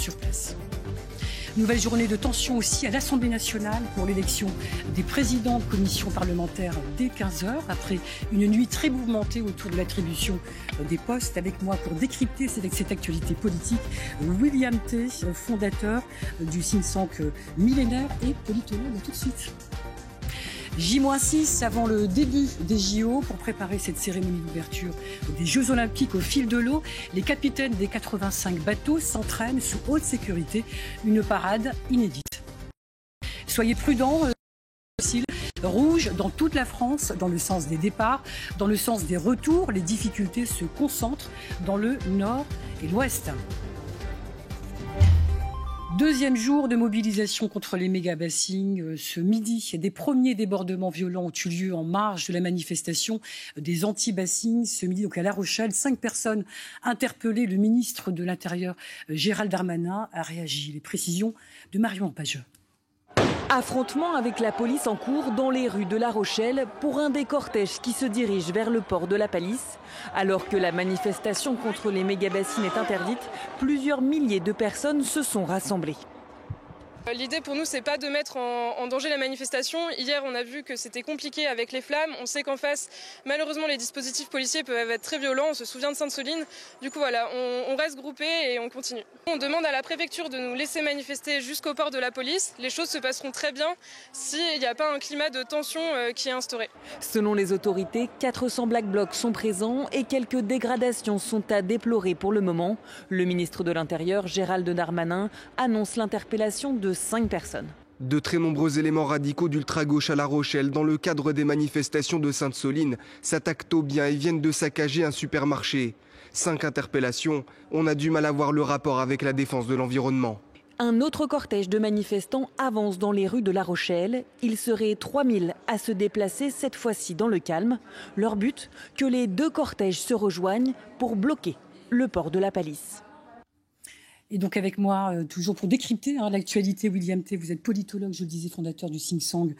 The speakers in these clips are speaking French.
sur place. Nouvelle journée de tension aussi à l'Assemblée nationale pour l'élection des présidents de commissions parlementaires dès 15h, après une nuit très mouvementée autour de l'attribution des postes. Avec moi pour décrypter cette actualité politique, William T, fondateur du think tank Millénaire et politologue. À tout de suite. J-6 avant le début des JO pour préparer cette cérémonie d'ouverture des Jeux Olympiques au fil de l'eau. Les capitaines des 85 bateaux s'entraînent sous haute sécurité. Une parade inédite. Soyez prudents. Rouge dans toute la France, dans le sens des départs, dans le sens des retours. Les difficultés se concentrent dans le nord et l'ouest. Deuxième jour de mobilisation contre les méga-bassines. Ce midi, des premiers débordements violents ont eu lieu en marge de la manifestation des anti-bassines. Ce midi, donc à La Rochelle, 5 personnes interpellées. Le ministre de l'Intérieur, Gérald Darmanin, a réagi. Les précisions de Marion Ampageux. Affrontement avec la police en cours dans les rues de La Rochelle pour un des cortèges qui se dirige vers le port de la Palisse. Alors que la manifestation contre les méga-bassines est interdite, plusieurs milliers de personnes se sont rassemblées. L'idée pour nous, c'est pas de mettre en danger la manifestation. Hier, on a vu que c'était compliqué avec les flammes. On sait qu'en face, malheureusement, les dispositifs policiers peuvent être très violents. On se souvient de Sainte-Soline. Du coup, voilà, on reste groupés et on continue. On demande à la préfecture de nous laisser manifester jusqu'au port de la police. Les choses se passeront très bien s'il n'y a pas un climat de tension qui est instauré. Selon les autorités, 400 Black Blocs sont présents et quelques dégradations sont à déplorer pour le moment. Le ministre de l'Intérieur, Gérald Darmanin, annonce l'interpellation de 5 personnes. De très nombreux éléments radicaux d'ultra-gauche à La Rochelle, dans le cadre des manifestations de Sainte-Soline, s'attaquent aux biens et viennent de saccager un supermarché. 5 interpellations, on a du mal à voir le rapport avec la défense de l'environnement. Un autre cortège de manifestants avance dans les rues de La Rochelle. Il serait 3000 à se déplacer, cette fois-ci dans le calme. Leur but, que les 2 cortèges se rejoignent pour bloquer le port de la Palisse. Et donc avec moi, toujours pour décrypter l'actualité, William T, vous êtes politologue, je le disais, fondateur du think tank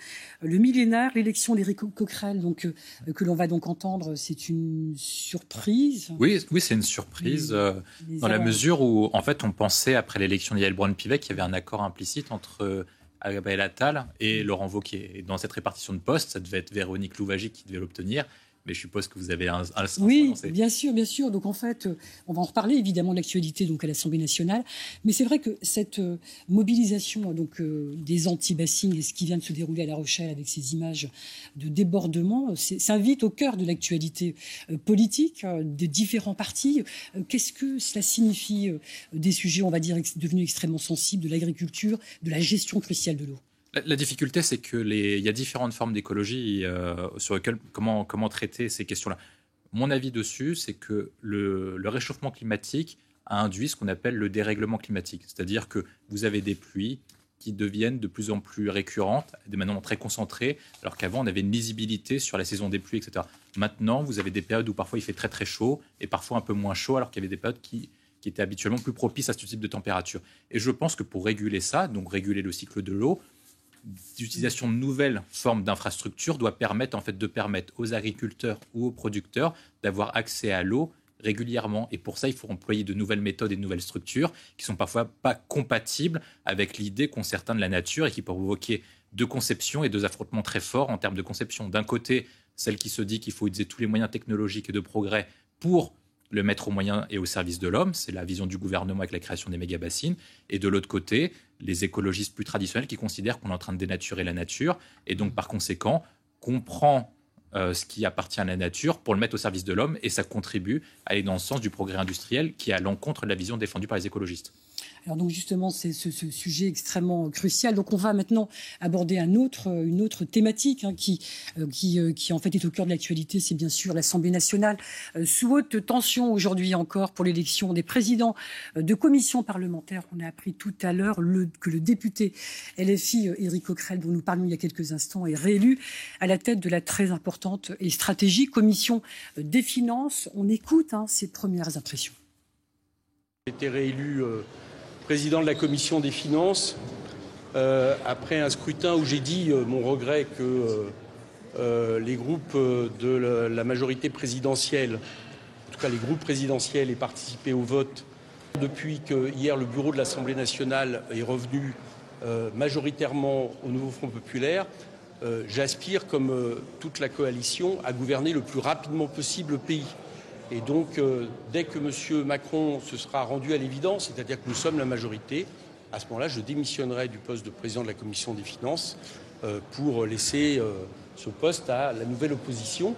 Le Millénaire. L'élection d'Éric Coquerel, donc, que l'on va donc entendre, c'est une surprise. Oui, c'est une surprise dans la mesure où, en fait, on pensait, après l'élection d'Yael Braun-Pivet, qu'il y avait un accord implicite entre Gabriel Attal et Laurent Wauquiez. Et dans cette répartition de postes, ça devait être Véronique Louwagie qui devait l'obtenir. Mais je suppose que vous avez un sens. Oui, bien sûr, bien sûr. Donc en fait, on va en reparler évidemment de l'actualité donc à l'Assemblée nationale. Mais c'est vrai que cette mobilisation donc des anti-bassines et ce qui vient de se dérouler à La Rochelle avec ces images de débordement, s'invite au cœur de l'actualité politique des différents partis. Qu'est-ce que cela signifie des sujets, on va dire, devenus extrêmement sensibles, de l'agriculture, de la gestion cruciale de l'eau? La difficulté, c'est qu'il y a différentes formes d'écologie sur lesquelles comment traiter ces questions-là. Mon avis dessus, c'est que le réchauffement climatique a induit ce qu'on appelle le dérèglement climatique. C'est-à-dire que vous avez des pluies qui deviennent de plus en plus récurrentes, de manière très concentrées, alors qu'avant, on avait une lisibilité sur la saison des pluies, etc. Maintenant, vous avez des périodes où parfois il fait très très chaud et parfois un peu moins chaud, alors qu'il y avait des périodes qui étaient habituellement plus propices à ce type de température. Et je pense que pour réguler ça, donc réguler le cycle de l'eau, l'utilisation de nouvelles formes d'infrastructures doit permettre aux agriculteurs ou aux producteurs d'avoir accès à l'eau régulièrement. Et pour ça, il faut employer de nouvelles méthodes et de nouvelles structures qui sont parfois pas compatibles avec l'idée qu'ont certains de la nature et qui peuvent provoquer 2 conceptions et 2 affrontements très forts en termes de conception. D'un côté, celle qui se dit qu'il faut utiliser tous les moyens technologiques et de progrès pour le mettre aux moyens et au service de l'homme, c'est la vision du gouvernement avec la création des méga-bassines. Et de l'autre côté, les écologistes plus traditionnels qui considèrent qu'on est en train de dénaturer la nature et donc par conséquent qu'on prend ce qui appartient à la nature pour le mettre au service de l'homme et ça contribue à aller dans le sens du progrès industriel qui est à l'encontre de la vision défendue par les écologistes. Alors donc justement, c'est ce sujet extrêmement crucial. Donc on va maintenant aborder une autre thématique qui en fait est au cœur de l'actualité. C'est bien sûr l'Assemblée nationale sous haute tension aujourd'hui encore pour l'élection des présidents de commissions parlementaires. On a appris tout à l'heure que le député LFI Éric Coquerel, dont nous parlions il y a quelques instants, est réélu à la tête de la très importante et stratégique commission des finances. On écoute ses premières impressions. J'ai été réélu président de la commission des finances, après un scrutin où j'ai dit mon regret que les groupes de la majorité présidentielle, en tout cas les groupes présidentiels, aient participé au vote Depuis que hier le bureau de l'Assemblée nationale est revenu majoritairement au nouveau Front populaire, j'aspire, comme toute la coalition, à gouverner le plus rapidement possible le pays. Et donc, dès que M. Macron se sera rendu à l'évidence, c'est-à-dire que nous sommes la majorité, à ce moment-là, je démissionnerai du poste de président de la Commission des finances pour laisser ce poste à la nouvelle opposition.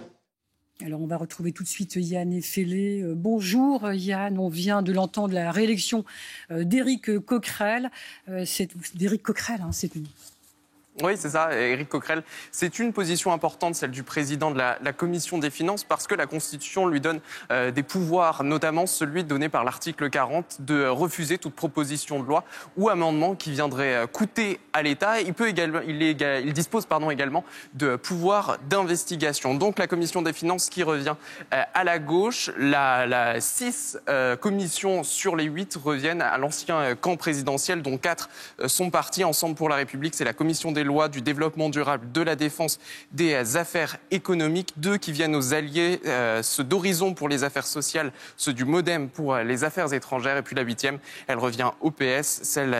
Alors, on va retrouver tout de suite Yann Effelé. Bonjour Yann, on vient de l'entendre, la réélection d'Éric Coquerel. D'Éric Coquerel, c'est une... Oui, c'est ça, Éric Coquerel. C'est une position importante, celle du président de la Commission des finances, parce que la Constitution lui donne des pouvoirs, notamment celui donné par l'article 40, de refuser toute proposition de loi ou amendement qui viendrait coûter à l'État. Il dispose également de pouvoirs d'investigation. Donc la Commission des finances qui revient à la gauche, 6 commissions sur les 8 reviennent à l'ancien camp présidentiel, dont 4 sont partis ensemble pour la République. C'est la Commission des lois, du développement durable, de la défense, des affaires économiques, 2 qui viennent aux alliés, ceux d'Horizon pour les affaires sociales, ceux du MoDem pour les affaires étrangères, et puis la 8e, elle revient au PS, elle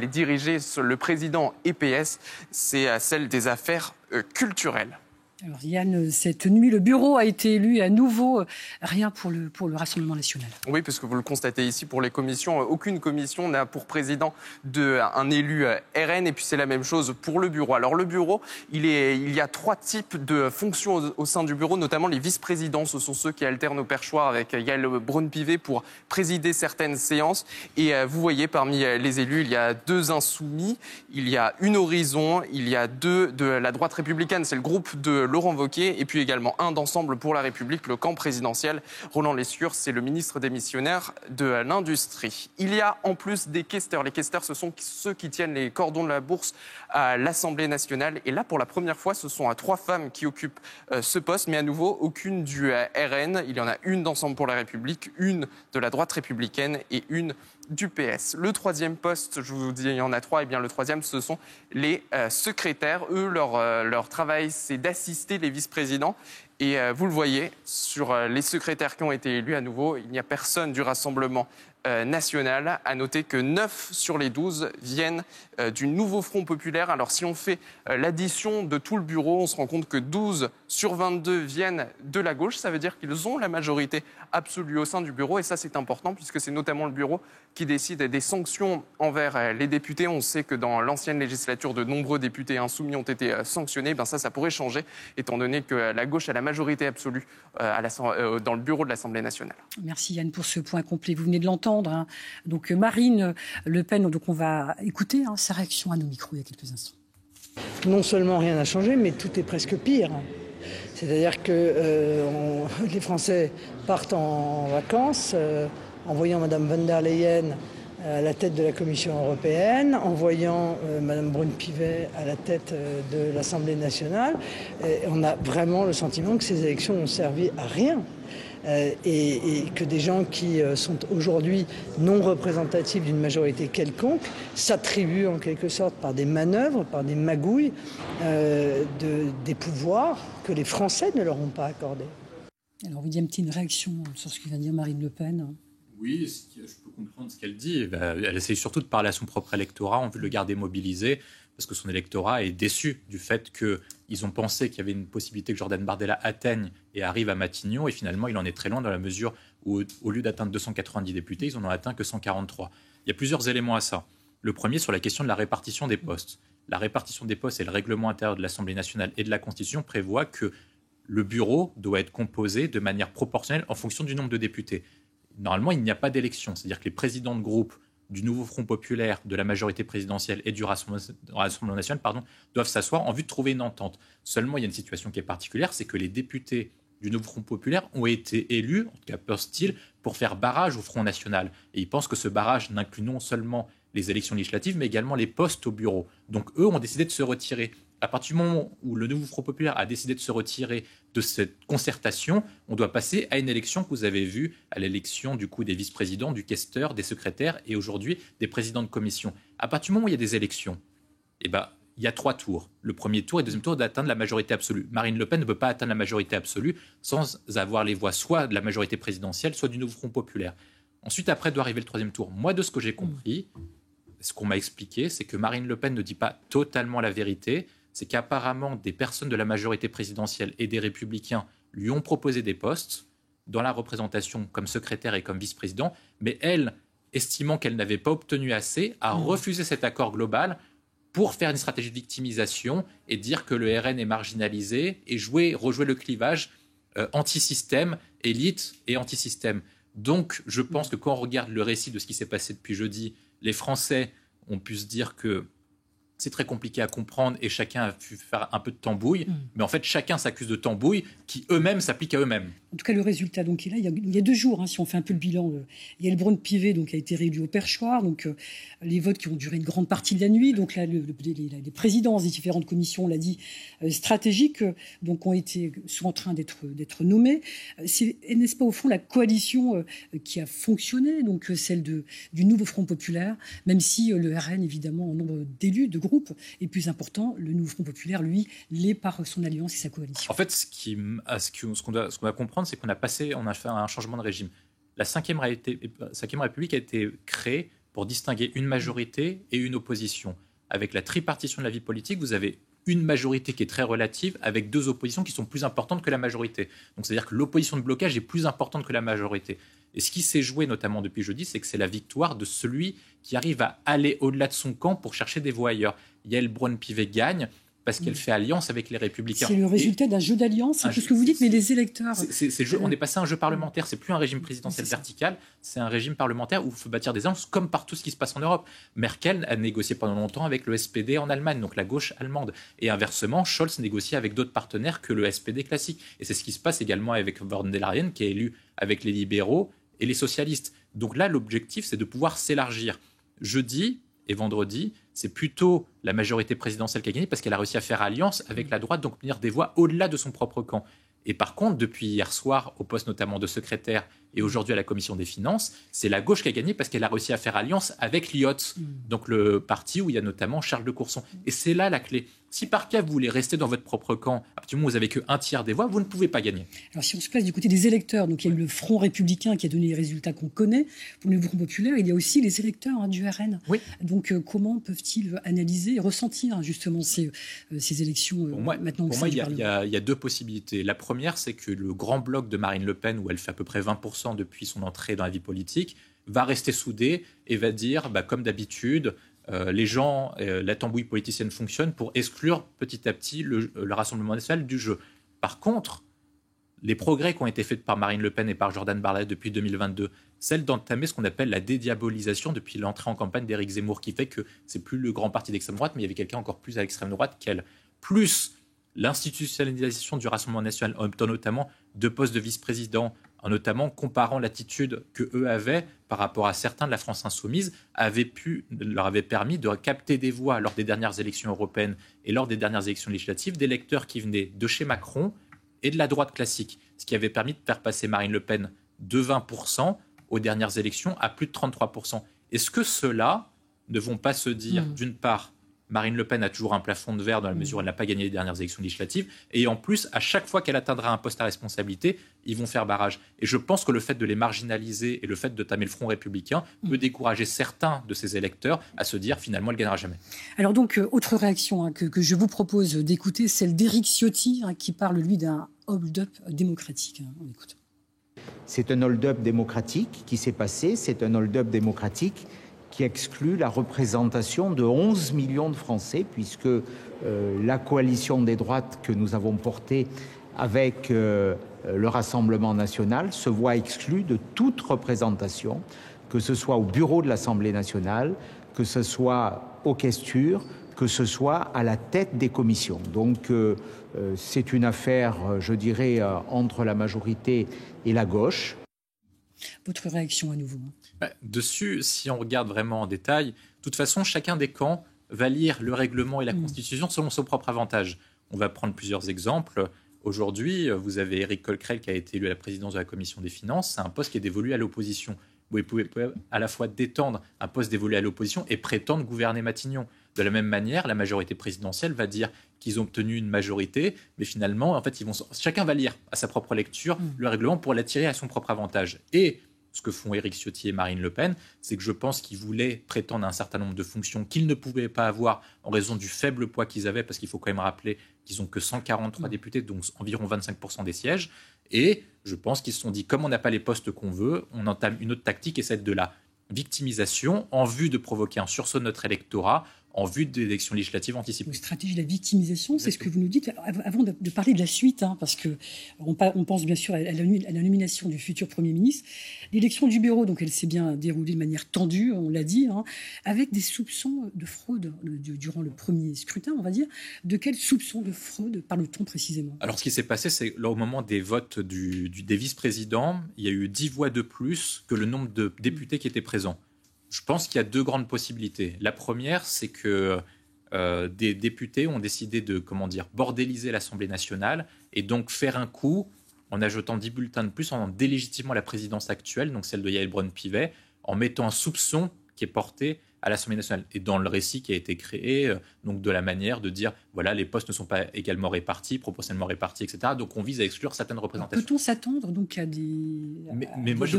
est dirigée sur le président EPS, c'est celle des affaires culturelles. Alors Yann, cette nuit, le bureau a été élu à nouveau, rien pour le Rassemblement national. Oui, parce que vous le constatez ici, pour les commissions, aucune commission n'a pour président un élu RN, et puis c'est la même chose pour le bureau. Alors le bureau, il y a 3 types de fonctions au sein du bureau, notamment les vice-présidents, ce sont ceux qui alternent au perchoir avec Yael Braun-Pivet pour présider certaines séances. Et vous voyez, parmi les élus, il y a 2 insoumis, il y a une Horizon, il y a 2 de la droite républicaine, c'est le groupe de Laurent Wauquiez, et puis également un d'Ensemble pour la République, le camp présidentiel. Roland Lescure, c'est le ministre démissionnaire de l'Industrie. Il y a en plus des questeurs. Les questeurs, ce sont ceux qui tiennent les cordons de la bourse à l'Assemblée nationale. Et là, pour la première fois, ce sont 3 femmes qui occupent ce poste, mais à nouveau, aucune du RN. Il y en a une d'Ensemble pour la République, une de la droite républicaine et une du PS. Le 3e poste, je vous dis, il y en a 3, et bien le 3e, ce sont les secrétaires. Eux, leur travail, c'est d'assister les vice-présidents. Et vous le voyez, sur les secrétaires qui ont été élus à nouveau, il n'y a personne du Rassemblement national. À noter que 9 sur les 12 viennent du nouveau Front populaire. Alors si on fait l'addition de tout le bureau, on se rend compte que 12 sur 22 viennent de la gauche. Ça veut dire qu'ils ont la majorité absolue au sein du bureau. Et ça, c'est important puisque c'est notamment le bureau qui décide des sanctions envers les députés. On sait que dans l'ancienne législature, de nombreux députés insoumis ont été sanctionnés. Ça pourrait changer, étant donné que la gauche a la majorité absolue dans le bureau de l'Assemblée nationale. Merci Yann pour ce point complet. Vous venez de l'entendre. Donc Marine Le Pen, donc on va écouter sa réaction à nos micros il y a quelques instants. Non seulement rien n'a changé, mais tout est presque pire. C'est-à-dire que les Français partent en vacances en voyant Mme von der Leyen à la tête de la Commission européenne, en voyant Mme Braun-Pivet à la tête de l'Assemblée nationale. On a vraiment le sentiment que ces élections n'ont servi à rien. Et que des gens qui sont aujourd'hui non représentatifs d'une majorité quelconque s'attribuent en quelque sorte par des manœuvres, par des magouilles, des pouvoirs que les Français ne leur ont pas accordés. Alors, William, une réaction sur ce que vient de dire Marine Le Pen? Oui, je peux comprendre ce qu'elle dit. Elle essaie surtout de parler à son propre électorat, en vue de le garder mobilisé, parce que son électorat est déçu du fait qu'ils ont pensé qu'il y avait une possibilité que Jordan Bardella atteigne et arrive à Matignon, et finalement il en est très loin dans la mesure où, au lieu d'atteindre 290 députés, ils n'en ont atteint que 143. Il y a plusieurs éléments à ça. Le premier, sur la question de la répartition des postes. La répartition des postes et le règlement intérieur de l'Assemblée nationale et de la Constitution prévoient que le bureau doit être composé de manière proportionnelle en fonction du nombre de députés. Normalement, il n'y a pas d'élection, c'est-à-dire que les présidents de groupe du nouveau Front populaire, de la majorité présidentielle et du Rassemblement national doivent s'asseoir en vue de trouver une entente. Seulement, il y a une situation qui est particulière, c'est que les députés du nouveau Front populaire ont été élus, en tout cas pense-t-il, pour faire barrage au Front national. Et ils pensent que ce barrage n'inclut non seulement les élections législatives, mais également les postes au bureau. Donc eux ont décidé de se retirer. À partir du moment où le nouveau Front populaire a décidé de se retirer de cette concertation, on doit passer à une élection que vous avez vue, à l'élection du coup des vice-présidents, du questeur, des secrétaires et aujourd'hui des présidents de commission. À partir du moment où il y a des élections, il y a 3 tours. Le premier tour et le deuxième tour d'atteindre la majorité absolue. Marine Le Pen ne peut pas atteindre la majorité absolue sans avoir les voix soit de la majorité présidentielle, soit du nouveau Front populaire. Ensuite, après, doit arriver le troisième tour. Moi, de ce que j'ai compris, ce qu'on m'a expliqué, c'est que Marine Le Pen ne dit pas totalement la vérité. C'est qu'apparemment, des personnes de la majorité présidentielle et des Républicains lui ont proposé des postes dans la représentation comme secrétaire et comme vice-président, mais elle, estimant qu'elle n'avait pas obtenu assez, a refusé cet accord global pour faire une stratégie de victimisation et dire que le RN est marginalisé et rejouer le clivage anti-système, élite et anti-système. Donc, je pense que quand on regarde le récit de ce qui s'est passé depuis jeudi, les Français ont pu se dire que c'est très compliqué à comprendre et chacun a pu faire un peu de tambouille. Mais en fait, chacun s'accuse de tambouille qui eux-mêmes s'appliquent à eux-mêmes. En tout cas, le résultat donc, est là. Il y a 2 jours, si on fait un peu le bilan. Il y a le Braun-Pivet qui a été réélu au perchoir. Donc, les votes qui ont duré une grande partie de la nuit. Donc là, les présidences des différentes commissions, on l'a dit, stratégiques, sont en train d'être nommées. C'est, n'est-ce pas, au fond, la coalition qui a fonctionné, donc celle du nouveau Front populaire, même si le RN, évidemment, en nombre d'élus, de groupes, est plus important. Le nouveau Front populaire, lui, l'est par son alliance et sa coalition. En fait, ce qu'on doit comprendre, c'est qu'on a fait un changement de régime. La 5e République a été créée pour distinguer une majorité et une opposition. Avec la tripartition de la vie politique, vous avez une majorité qui est très relative avec 2 oppositions qui sont plus importantes que la majorité. Donc, c'est-à-dire que l'opposition de blocage est plus importante que la majorité. Et ce qui s'est joué, notamment depuis jeudi, c'est que c'est la victoire de celui qui arrive à aller au-delà de son camp pour chercher des voix ailleurs. Yael Braun-Pivet gagne parce qu'elle fait alliance avec les Républicains. C'est le résultat d'un jeu d'alliance, c'est ce que vous dites, mais les électeurs... On est passé à un jeu parlementaire, c'est plus un régime présidentiel vertical, c'est un régime parlementaire où il faut bâtir des alliances, comme par tout ce qui se passe en Europe. Merkel a négocié pendant longtemps avec le SPD en Allemagne, donc la gauche allemande. Et inversement, Scholz négocie avec d'autres partenaires que le SPD classique. Et c'est ce qui se passe également avec von der Leyen, qui est élu avec les libéraux et les socialistes. Donc là, l'objectif, c'est de pouvoir s'élargir. Jeudi et vendredi, c'est plutôt la majorité présidentielle qui a gagné parce qu'elle a réussi à faire alliance avec la droite, donc obtenir des voix au-delà de son propre camp. Et par contre, depuis hier soir, au poste notamment de secrétaire et aujourd'hui à la Commission des Finances, c'est la gauche qui a gagné parce qu'elle a réussi à faire alliance avec l'IOT, donc le parti où il y a notamment Charles de Courson. Et c'est là la clé. Si par cas vous voulez rester dans votre propre camp, à partir du moment où vous n'avez qu'un tiers des voix, vous ne pouvez pas gagner. Alors si on se place du côté des électeurs, donc il y a eu le Front républicain qui a donné les résultats qu'on connaît pour le nouveau Front populaire, il y a aussi les électeurs du RN. Oui. Donc comment peuvent-ils analyser et ressentir justement ces élections maintenant? Pour moi, il y a 2 possibilités. La première, c'est que le grand bloc de Marine Le Pen, où elle fait à peu près 20% depuis son entrée dans la vie politique, va rester soudé et va dire, comme d'habitude, les gens, la tambouille politicienne fonctionne pour exclure petit à petit le Rassemblement national du jeu. Par contre, les progrès qui ont été faits par Marine Le Pen et par Jordan Bardella depuis 2022, celle d'entamer ce qu'on appelle la dédiabolisation depuis l'entrée en campagne d'Éric Zemmour, qui fait que c'est plus le grand parti d'extrême droite, mais il y avait quelqu'un encore plus à l'extrême droite qu'elle. Plus l'institutionnalisation du Rassemblement national, en obtenant notamment 2 postes de vice-président, en notamment comparant l'attitude qu'eux avaient par rapport à certains de la France insoumise, leur avait permis de capter des voix lors des dernières élections européennes et lors des dernières élections législatives, d'électeurs qui venaient de chez Macron et de la droite classique, ce qui avait permis de faire passer Marine Le Pen de 20% aux dernières élections à plus de 33%. Est-ce que ceux-là ne vont pas se dire, d'une part, Marine Le Pen a toujours un plafond de verre dans la mesure où elle n'a pas gagné les dernières élections législatives. Et en plus, à chaque fois qu'elle atteindra un poste à responsabilité, ils vont faire barrage. Et je pense que le fait de les marginaliser et le fait de tamer le Front républicain peut décourager certains de ces électeurs à se dire finalement, elle ne gagnera jamais. Alors donc, autre réaction que je vous propose d'écouter, celle d'Éric Ciotti, qui parle, lui, d'un hold-up démocratique. On écoute. C'est un hold-up démocratique qui s'est passé. C'est un hold-up démocratique qui exclut la représentation de 11 millions de Français, puisque la coalition des droites que nous avons portée avec le Rassemblement national se voit exclue de toute représentation, que ce soit au bureau de l'Assemblée nationale, que ce soit aux questures, que ce soit à la tête des commissions. Donc c'est une affaire, je dirais, entre la majorité et la gauche. Votre réaction à nouveau? Dessus, si on regarde vraiment en détail, de toute façon, chacun des camps va lire le règlement et la Constitution selon son propre avantage. On va prendre plusieurs exemples. Aujourd'hui, vous avez Éric Coquerel qui a été élu à la présidence de la Commission des Finances. C'est un poste qui est dévolu à l'opposition. Vous pouvez à la fois détendre un poste dévolu à l'opposition et prétendre gouverner Matignon. De la même manière, la majorité présidentielle va dire qu'ils ont obtenu une majorité, mais finalement, en fait, chacun va lire à sa propre lecture le règlement pour l'attirer à son propre avantage. Et ce que font Éric Ciotti et Marine Le Pen, c'est que je pense qu'ils voulaient prétendre à un certain nombre de fonctions qu'ils ne pouvaient pas avoir en raison du faible poids qu'ils avaient, parce qu'il faut quand même rappeler qu'ils n'ont que 143 députés, donc environ 25% des sièges. Et je pense qu'ils se sont dit, comme on n'a pas les postes qu'on veut, on entame une autre tactique, et celle de la victimisation en vue de provoquer un sursaut de notre électorat en vue d'élections législatives anticipées. Une stratégie de la victimisation, c'est ce que vous nous dites. Avant de parler de la suite, parce qu'on pense bien sûr à la nomination du futur Premier ministre, l'élection du bureau, donc elle s'est bien déroulée de manière tendue, on l'a dit, avec des soupçons de fraude durant le premier scrutin, on va dire. De quels soupçons de fraude parle-t-on précisément? Alors ce qui s'est passé, c'est au moment des votes des vice-présidents, il y a eu 10 voix de plus que le nombre de députés qui étaient présents. Je pense qu'il y a deux grandes possibilités. La première, c'est que des députés ont décidé de bordéliser l'Assemblée nationale et donc faire un coup en ajoutant 10 bulletins de plus, en délégitimant la présidence actuelle, donc celle de Yaël Braun-Pivet, en mettant un soupçon qui est porté à l'Assemblée nationale. Et dans le récit qui a été créé, donc de la manière de dire, voilà, les postes ne sont pas également répartis, proportionnellement répartis, etc. Donc on vise à exclure certaines représentations. Peut-on s'attendre donc à des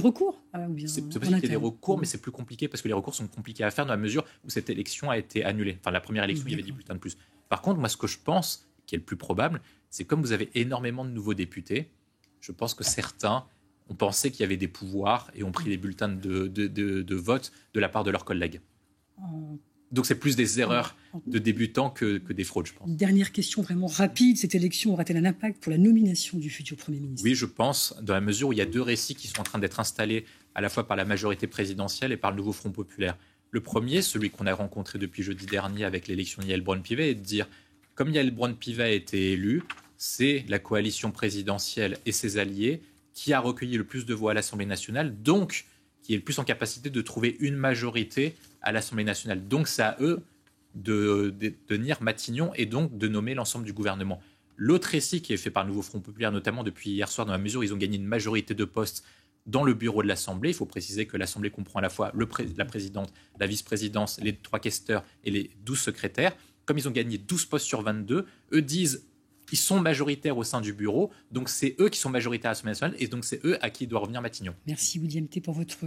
recours C'est possible qu'il y ait des recours, mais c'est plus compliqué parce que les recours sont compliqués à faire dans la mesure où cette élection a été annulée. Enfin, la première élection, il y avait 10 bulletins de plus. Par contre, moi, ce que je pense, qui est le plus probable, c'est comme vous avez énormément de nouveaux députés, je pense que certains ont pensé qu'il y avait des pouvoirs et ont pris les bulletins de vote de la part de leurs collègues. Donc c'est plus des erreurs de débutants que des fraudes, je pense. Dernière question vraiment rapide, cette élection aura-t-elle un impact pour la nomination du futur Premier ministre? Oui, je pense, dans la mesure où il y a deux récits qui sont en train d'être installés à la fois par la majorité présidentielle et par le nouveau Front populaire. Le premier, celui qu'on a rencontré depuis jeudi dernier avec l'élection de Yaël Braun-Pivet, est de dire, comme Yaël Braun-Pivet a été élue, c'est la coalition présidentielle et ses alliés qui a recueilli le plus de voix à l'Assemblée nationale, donc qui est le plus en capacité de trouver une majorité à l'Assemblée nationale. Donc c'est à eux de tenir Matignon et donc de nommer l'ensemble du gouvernement. L'autre récit qui est fait par le nouveau Front populaire, notamment depuis hier soir, dans la mesure où ils ont gagné une majorité de postes dans le bureau de l'Assemblée. Il faut préciser que l'Assemblée comprend à la fois la présidente, la vice-présidence, les 3 questeurs et les 12 secrétaires. Comme ils ont gagné 12 postes sur 22, eux disent ils sont majoritaires au sein du bureau, donc c'est eux qui sont majoritaires à l'Assemblée nationale et donc c'est eux à qui doit revenir Matignon. Merci William T pour votre